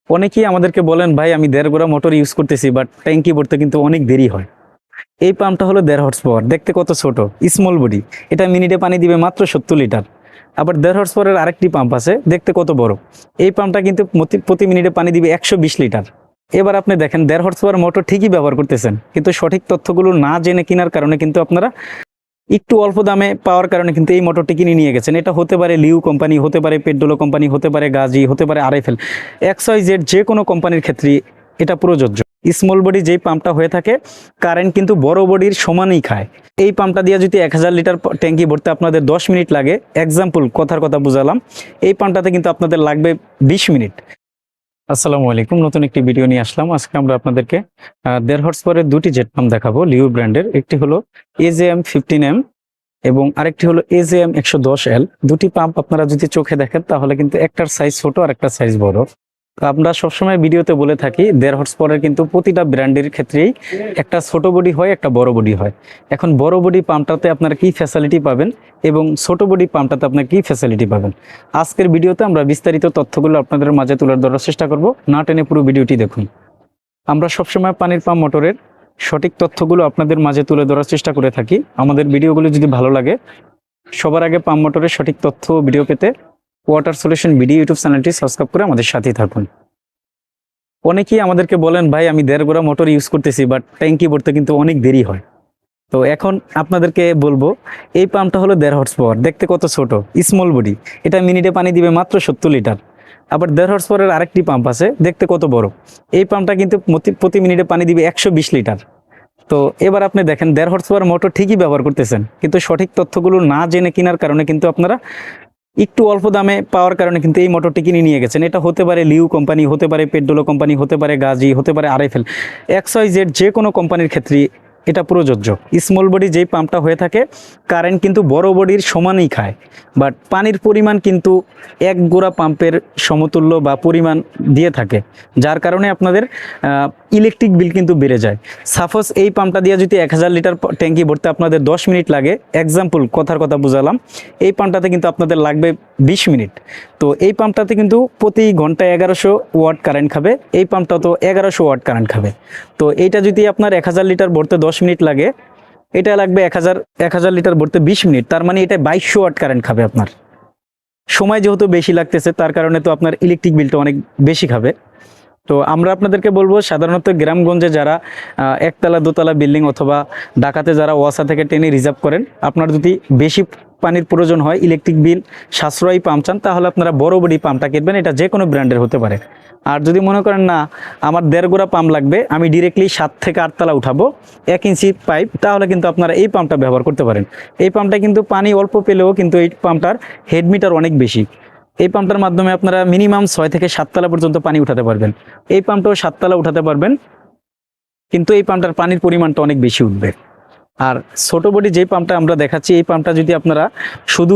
অনেকেই আমাদেরকে বলেন ভাই আমি 1.5 গোড়া মোটর ইউজ করতেছি, বাট ট্যাঙ্কি ভরতে কিন্তু অনেক দেরি হয়। এই পাম্পটা হলো 1.5 হর্স পাওয়ার, দেখতে কত ছোট, স্মল বডি। এটা মিনিটে পানি দিবে মাত্র 70 লিটার। আবার 1.5 হর্স পাওয়ারের আরেকটি পাম্প আছে, দেখতে কত বড়। এই পাম্পটা কিন্তু প্রতি মিনিটে পানি দিবে 120 লিটার। এবার আপনি দেখেন 1.5 হর্স পাওয়ার মোটর ঠিকই ব্যবহার করতেছেন, কিন্তু সঠিক তথ্যগুলো না জেনে কেনার কারণে কিন্তু আপনারা একটু অল্প দামে পাওয়ার কারণে কিন্তু এই মোটরটি কিনে নিয়ে গেছেন। এটা হতে পারে লিউ কোম্পানি, হতে পারে পেড্রোলো কোম্পানি, হতে পারে গাজি, হতে পারে আরএফএল, XYZ যে কোনো কোম্পানির ক্ষেত্রে এটা প্রযোজ্য। স্মল বডি যেই পাম্পটা হয়ে থাকে, কারেন্ট কিন্তু বড় বডির সমানই খায়। এই পাম্পটা দিয়ে যদি 1000 লিটার ট্যাঙ্কি ভরতে আপনাদের 10 মিনিট লাগে, এক্সাম্পল কথার কথা বুঝালাম, এই পাম্পটাতে কিন্তু আপনাদের লাগবে 20 মিনিট। আসসালামু আলাইকুম, নতুন একটি ভিডিও নিয়ে আসলাম। আজকে আমরা আপনাদেরকে 1.5 হর্স পাওয়ারের দুটি জেট পাম্প দেখাবো লিউ ব্র্যান্ডের। একটি হলো AJM 15M এবং আরেকটি হলো AJM 110L। দুটি পাম্প আপনারা যদি চোখে দেখেন তাহলে কিন্তু একটার সাইজ ছোট আর একটা সাইজ বড়। তো আমরা সবসময় ভিডিওতে বলে থাকি 1.5 হর্স পাওয়ারের কিন্তু প্রতিটা ব্র্যান্ডের ক্ষেত্রেই একটা ছোট বডি হয়, একটা বড় বডি হয়। এখন বড় বডি পাম্পটাতে আপনারা কি ফ্যাসিলিটি পাবেন এবং ছোট বডি পাম্পটাতে আপনারা কি ফ্যাসিলিটি পাবেন, আজকের ভিডিওতে আমরা বিস্তারিত তথ্যগুলো আপনাদের মাঝে তুলে ধরার চেষ্টা করব। না টেনে পুরো ভিডিওটি দেখুন। আমরা সবসময় পানির পাম্প মোটরের সঠিক তথ্যগুলো আপনাদের মাঝে তুলে ধরার চেষ্টা করে থাকি। আমাদের ভিডিওগুলো যদি ভালো লাগে, সবার আগে পাম্প মোটরের সঠিক তথ্য ভিডিও পেতে ওয়াটার সলিউশন ভিডিও ইউটিউব চ্যানেলটি সাবস্ক্রাইব করে আমাদের সাথেই থাকুন। অনেকেই আমাদেরকে বলেন ভাই আমি 1.5 গোড়া মোটর ইউজ করতেছি, বাট ট্যাঙ্কি ভরতে কিন্তু অনেক দেরি হয়। তো এখন আপনাদেরকে বলবো, এই পাম্পটা হলো 1.5 হর্স পাওয়ার, দেখতে কত ছোট, স্মল বডি। এটা মিনিটে পানি দিবে মাত্র 70 লিটার। আবার 1.5 হর্স পাওয়ারের আরেকটি পাম্প আছে, দেখতে কত বড়। এই পাম্পটা কিন্তু প্রতি মিনিটে পানি দিবে 120 লিটার। তো এবার আপনি দেখেন 1.5 হর্স পাওয়ার মোটর ঠিকই ব্যবহার করতেছেন, কিন্তু সঠিক তথ্যগুলো না জেনে কেনার কারণে কিন্তু আপনারা একটু অল্প দামে পাওয়ার কারণে কিন্তু এই মোটরটি কিনে নিয়ে গেছেন। এটা হতে পারে লিউ কোম্পানি, হতে পারে পেড্রোলো কোম্পানি, হতে পারে গাজি, হতে পারে আরএফএল, XYZ যে কোনো কোম্পানির ক্ষেত্রে এটা প্রযোজ্য। স্মল বডি যেই পাম্পটা হয়ে থাকে, কারেন্ট কিন্তু বড় বডির সমানই খায়, বাট পানির পরিমাণ কিন্তু এক গোড়া পাম্পের সমতুল্য বা পরিমাণ দিয়ে থাকে, যার কারণে আপনাদের ইলেকট্রিক বিল কিন্তু বেড়ে যায়। সাপোজ এই পাম্পটা দিয়ে যদি 1000 লিটার ট্যাঙ্কি ভরতে আপনাদের 10 মিনিট লাগে, এক্সাম্পল কথার কথা বুঝালাম, এই পাম্পটাতে কিন্তু আপনাদের লাগবে 20 মিনিট। তো এই পাম্পটাতে কিন্তু প্রতি ঘন্টায় 1100 ওয়াট কারেন্ট খাবে, এই পাম্পটা তো 1100 ওয়াট কারেন্ট খাবে। তো এইটা যদি আপনার 1000 লিটার ভরতে 10 মিনিট লাগে, এটা লাগবে 1000 লিটার ভরতে 20 মিনিট, তার মানে এটা 2200 ওয়াট কারেন্ট খাবে। আপনার সময় যেহেতু বেশি লাগতেছে, তার কারণে তো আপনার ইলেকট্রিক বিলটা অনেক বেশি খাবে। তো আমরা আপনাদেরকে বলবো, সাধারণত গ্রামগঞ্জে যারা একতলা দোতলা বিল্ডিং অথবা ঢাকাতে যারা ওয়াসা থেকে টেনে রিজার্ভ করেন, আপনার যদি বেশি পানির প্রয়োজন হয়, ইলেকট্রিক বিল সাশ্রয়ী পাম্প চান, তাহলে আপনারা বড় বডি পাম্পটা কিনবেন। এটা যে কোনো ব্র্যান্ডের হতে পারে। আর যদি মনে করেন না আমার 1.5 গোড়া পাম্প লাগবে, আমি ডিরেক্টলি 7 থেকে 8 তলা উঠাবো 1 ইঞ্চি পাইপ, তাহলে কিন্তু আপনারা এই পাম্পটা ব্যবহার করতে পারেন। এই পাম্পটা কিন্তু পানি অল্প পেলেও কিন্তু এই পাম্পটার হেড মিটার অনেক বেশি। এই পাম্পটার মাধ্যমে আপনারা মিনিমাম 6 থেকে 7 তলা পর্যন্ত পানি উঠাতে পারবেন। এই পাম্পটাও 7 তলা উঠাতে পারবেন, কিন্তু এই পাম্পটার পানির পরিমাণটা অনেক বেশি উঠবে। আর ছোট বডি যে পাম্পটা আমরা দেখাচ্ছি, এই পাম্পটা যদি আপনারা শুধু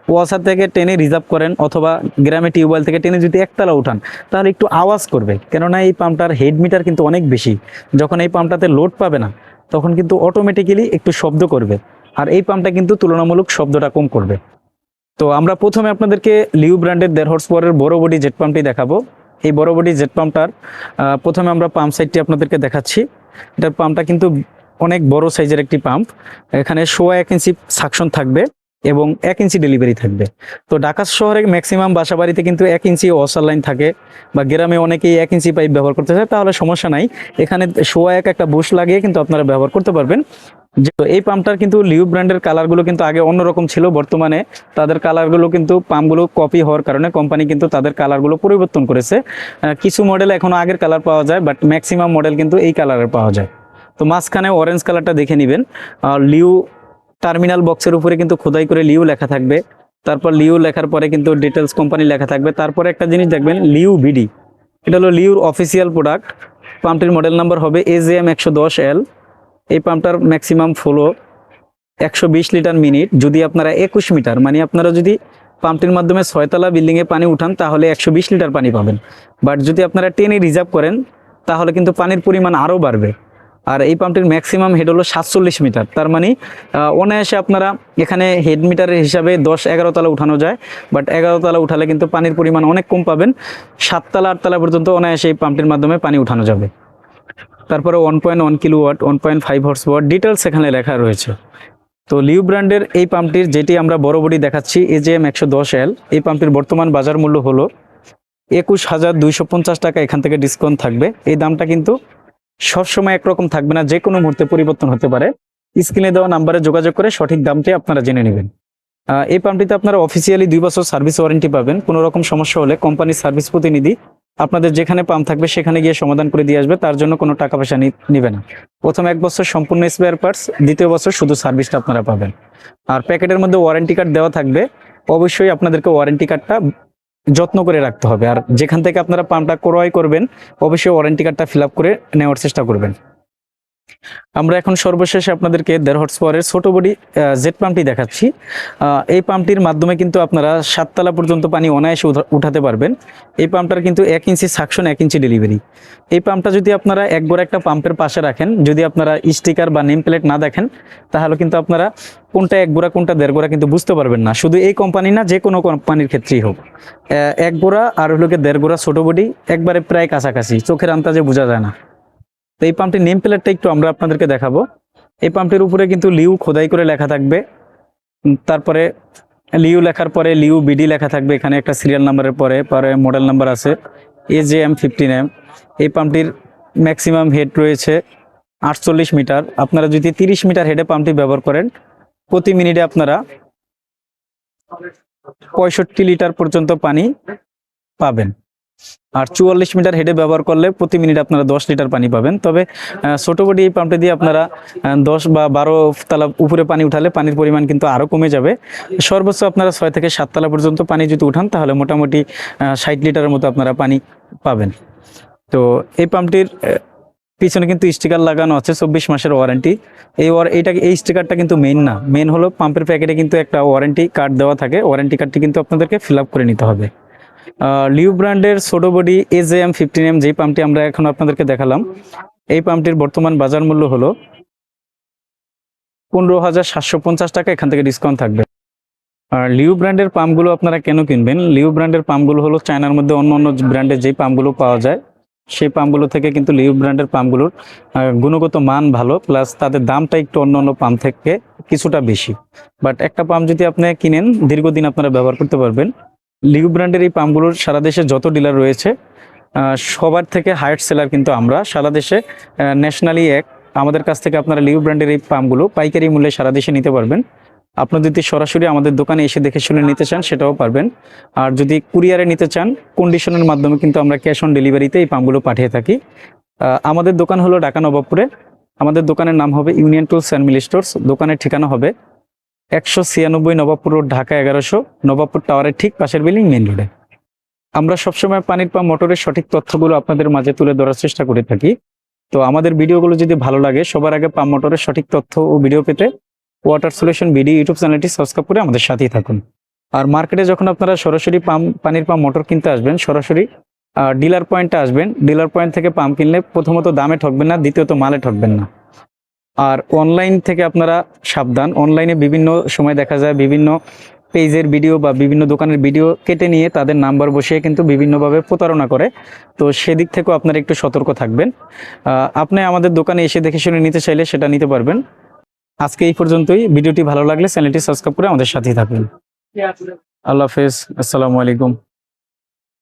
ওয়াসার থেকে টেনে রিজার্ভ করেন অথবা গ্রামে টিউবওয়েল থেকে টেনে যদি একতলা উঠান, তাহলে একটু আওয়াজ করবে, কেননা এই পাম্পটার হেড মিটার কিন্তু অনেক বেশি। যখন এই পাম্পটাতে লোড পাবে না, তখন কিন্তু অটোমেটিক্যালি একটু শব্দ করবে, আর এই পাম্পটা কিন্তু তুলনামূলক শব্দটা কম করবে। তো আমরা প্রথমে আপনাদেরকে লিউ ব্র্যান্ডের 1.5 হর্স পাওয়ারের বড় বডি জেট পাম্পটি দেখাবো। এই বড় বডি জেট পাম্পটার প্রথমে আমরা পাম্প সাইডটি আপনাদেরকে দেখাচ্ছি। এটার পাম্পটা কিন্তু অনেক বড় সাইজের একটি পাম্প। এখানে 1.25 ইঞ্চি সাকশন থাকবে এবং 1 ইঞ্চি ডেলিভারি থাকবে। তো ঢাকা শহরে ম্যাক্সিমাম বাসা বাড়িতে কিন্তু 1 ইঞ্চি ওয়াসার লাইন থাকে, বা গ্রামে অনেকেই 1 ইঞ্চি পাইপ ব্যবহার করতে চায়, তাহলে সমস্যা নাই। এখানে 1.25 একটা বুশ লাগিয়ে কিন্তু আপনারা ব্যবহার করতে পারবেন। এই পাম্পটার কিন্তু লিউ ব্র্যান্ডের কালারগুলো কিন্তু আগে অন্যরকম ছিল, বর্তমানে তাদের কালারগুলো কিন্তু পাম্পগুলো কপি হওয়ার কারণে কোম্পানি কিন্তু তাদের কালারগুলো পরিবর্তন করেছে। কিছু মডেল এখনো আগের কালার পাওয়া যায়, বাট ম্যাক্সিমাম মডেল কিন্তু এই কালারের পাওয়া যায়। তো মাঝখানে অরেঞ্জ কালারটা দেখে নেবেন। লিউ টার্মিনাল বক্সের উপরে কিন্তু খোদাই করে লিউ লেখা থাকবে। তারপর লিউ লেখার পরে কিন্তু ডিটেলস কোম্পানি লেখা থাকবে। তারপরে একটা জিনিস দেখবেন, লিউ বিডি, এটা হলো লিউর অফিসিয়াল প্রোডাক্ট। পাম্পটির মডেল নাম্বার হবে AJM 110L। এই পাম্পটার ম্যাক্সিমাম ফ্লো 120 লিটার মিনিট। যদি আপনারা 21 মিটার, মানে আপনারা যদি পাম্পটির মাধ্যমে 6 তলা বিল্ডিংয়ে পানি উঠান, তাহলে 120 লিটার পানি পাবেন। বাট যদি আপনারা টেনে রিজার্ভ করেন, তাহলে কিন্তু পানির পরিমাণ আরও বাড়বে। আর এই পাম্পটির ম্যাক্সিমাম হেড হলো 47 মিটার। তার মানে অনায়াসে আপনারা এখানে হেড মিটারের হিসাবে 10-11 তলা উঠানো যায়, বাট 11 তলা উঠালে কিন্তু পানির পরিমাণ অনেক কম পাবেন। 7 তলা 8 তলা পর্যন্ত অনায়াসে এই পাম্পটির মাধ্যমে পানি উঠানো যাবে। তারপরে 1.1 কিলোওয়াট, 1.5 হর্স পাওয়ার ডিটেলস এখানে লেখা রয়েছে। তো লিউ ব্র্যান্ডের এই পাম্পটির যেটি আমরা বড় বডি দেখাচ্ছি AJM 110L, এই পাম্পটির বর্তমান বাজার মূল্য হলো 21,250 টাকা। এখান থেকে ডিসকাউন্ট থাকবে। এই দামটা কিন্তু সবসময় একরকম থাকবে না, যে কোনো মুহূর্তে পরিবর্তন হতে পারে। স্ক্রিনে দেওয়া নাম্বারে যোগাযোগ করে সঠিক দামটি আপনারা জেনে নেবেন। এই পাম্পটিতে আপনারা অফিসিয়ালি 2 বছর সার্ভিস ওয়ারেন্টি পাবেন। কোনো রকম সমস্যা হলে কোম্পানির সার্ভিস প্রতিনিধি আপনাদের যেখানে পাম্প থাকবে সেখানে গিয়ে সমাধান করে দিয়ে আসবে, তার জন্য কোনো টাকা পয়সা নিবে না। প্রথম 1 বছর সম্পূর্ণ স্পেয়ার পার্টস, দ্বিতীয় বছর শুধু সার্ভিসটা আপনারা পাবেন। আর প্যাকেটের মধ্যে ওয়ারেন্টি কার্ড দেওয়া থাকবে। অবশ্যই আপনাদেরকে ওয়ারেন্টি কার্ডটা যত্ন করে রাখতে হবে। আর যেখান থেকে আপনারা পাম্পটা ক্রয় করবেন অবশ্যই ওয়ারেন্টি কার্ডটা ফিল আপ করে নেওয়ার চেষ্টা করবেন। আমরা এখন সর্বশেষে আপনাদেরকে 1.5 হর্স পাওয়ারের ছোট বডি জেট পাম্পটি দেখাচ্ছি। এই পাম্পটির মাধ্যমে কিন্তু আপনারা 7 তলা পর্যন্ত পানি অনায়াসে উঠাতে পারবেন। এই পাম্পটার কিন্তু 1 ইঞ্চি সাকশন, 1 ইঞ্চি ডেলিভারি। এই পাম্পটা যদি আপনারা একবার একটা পাম্পের পাশে রাখেন, যদি আপনারা স্টিকার বা নেম প্লেট না দেখেন, তাহলে কিন্তু আপনারা কোনটা 1 গোড়া কোনটা 1.5 গোড়া কিন্তু বুঝতে পারবেন না। শুধু এই কোম্পানি না, যে কোনো কোম্পানির ক্ষেত্রেই হোক, 1 গোড়া আর হলো 1.5 গোড়া ছোট বডি একবারে প্রায় কাছাকাছি, চোখের আন্দাজে বোঝা যায় না। তো এই পাম্পটির নেম প্লেটটা একটু আমরা আপনাদেরকে দেখাবো। এই পাম্পটির উপরে কিন্তু লিউ খোদাই করে লেখা থাকবে। তারপরে লিউ লেখার পরে লিউ বিডি লেখা থাকবে। এখানে একটা সিরিয়াল নাম্বারের পরে মডেল নাম্বার আছে AJM 15M। এই পাম্পটির ম্যাক্সিমাম হেড রয়েছে 48 মিটার। আপনারা যদি 30 মিটার হেডে পাম্পটি ব্যবহার করেন, প্রতি মিনিটে আপনারা 65 লিটার পর্যন্ত পানি পাবেন। আর 44 মিটার হেডে ব্যবহার করলে প্রতি মিনিটে আপনারা 10 লিটার পানি পাবেন। তবে ছোট বডি এই পাম্পটি দিয়ে আপনারা 10 বা 12 তলা উপরে পানি উঠালে পানির পরিমাণ কিন্তু আরও কমে যাবে। সর্বোচ্চ আপনারা 6 থেকে 7 তলা পর্যন্ত পানি যদি উঠান তাহলে মোটামুটি 60 লিটারের মতো আপনারা পানি পাবেন। তো এই পাম্পটির পিছনে কিন্তু স্টিকার লাগানো আছে 24 মাসের ওয়ারেন্টি। এই স্টিকারটা কিন্তু মেইন না, মেইন হলো পাম্পের প্যাকেটে কিন্তু একটা ওয়ারেন্টি কার্ড দেওয়া থাকে। ওয়ারেন্টি কার্ডটি কিন্তু আপনাদেরকে ফিল আপ করে নিতে হবে। লিউ ব্র্যান্ডের ছোট বডি AJM 15M যেই পাম্পটি আমরা এখন আপনাদেরকে দেখালাম, এই পাম্পটির বর্তমান বাজার মূল্য হলো 15,750 টাকা। এখান থেকে ডিসকাউন্ট থাকবে। আর লিউ ব্র্যান্ডের পাম্পগুলো আপনারা কেন কিনবেন? লিউ ব্র্যান্ডের পাম্পগুলো হলো চায়নার মধ্যে অন্য অন্য ব্র্যান্ডের যেই পাম্পগুলো পাওয়া যায় সেই পাম্পগুলো থেকে কিন্তু লিউ ব্র্যান্ডের পাম্পগুলোর গুণগত মান ভালো, প্লাস তাদের দামটা একটু অন্য অন্য পাম্প থেকে কিছুটা বেশি। বাট একটা পাম্প যদি আপনি কিনেন দীর্ঘদিন আপনারা ব্যবহার করতে পারবেন। লিউ ব্র্যান্ডের এই পাম্পগুলোর সারা দেশে যত ডিলার রয়েছে সবার থেকে হাইয়েস্ট সেলার কিন্তু আমরা সারা দেশে, ন্যাশনালি আমাদের কাছ থেকে আপনারা লিউ ব্র্যান্ডের এই পাম্পগুলো পাইকারি মূল্যে সারা দেশে নিতে পারবেন। আপনি যদি সরাসরি আমাদের দোকানে এসে দেখে শুনে নিতে চান সেটাও পারবেন। আর যদি কুরিয়ারে নিতে চান কন্ডিশনের মাধ্যমে কিন্তু আমরা ক্যাশ অন ডেলিভারিতে এই পাম্পগুলো পাঠিয়ে থাকি। আমাদের দোকান হলো ঢাকা নবাবপুরে। আমাদের দোকানের নাম হবে union tools and mill stores. দোকানের ঠিকানা হবে 196 নবাবপুর রোড, ঢাকা 1100, নবাবপুর টাওয়ারের ঠিক পাশের বিল্ডিং, মেইন রোডে। আমরা সবসময় পানির পাম্প মোটরের সঠিক তথ্যগুলো আপনাদের মাঝে তুলে ধরার চেষ্টা করে থাকি। তো আমাদের ভিডিওগুলো যদি ভালো লাগে, সবার আগে পাম্প মোটরের সঠিক তথ্য ও ভিডিও পেতে ওয়াটার সলিউশন বিডি ইউটিউব চ্যানেলটি সাবস্ক্রাইব করে আমাদের সাথেই থাকুন। আর মার্কেটে যখন আপনারা সরাসরি পানির পাম্প মোটর কিনতে আসবেন, সরাসরি ডিলার পয়েন্টে আসবেন। ডিলার পয়েন্ট থেকে পাম্প কিনলে প্রথমত দামে ঠকবেন না, দ্বিতীয়ত মালে ঠকবেন না। আর অনলাইন থেকে আপনারা সাবধান। অনলাইনে বিভিন্ন সময় দেখা যায় বিভিন্ন পেজের ভিডিও বা বিভিন্ন দোকানের ভিডিও কেটে নিয়ে তাদের নাম্বার বসিয়ে কিন্তু বিভিন্নভাবে প্রতারণা করে। তো সেদিক থেকেও আপনারা একটু সতর্ক থাকবেন। আপনি আমাদের দোকানে এসে দেখে শুনে নিতে চাইলে সেটা নিতে পারবেন। আজকে এই পর্যন্তই। ভিডিওটি ভালো লাগলে চ্যানেলটি সাবস্ক্রাইব করে আমাদের সাথেই থাকবেন। আল্লাহ হাফেজ, আসসালামু আলাইকুম।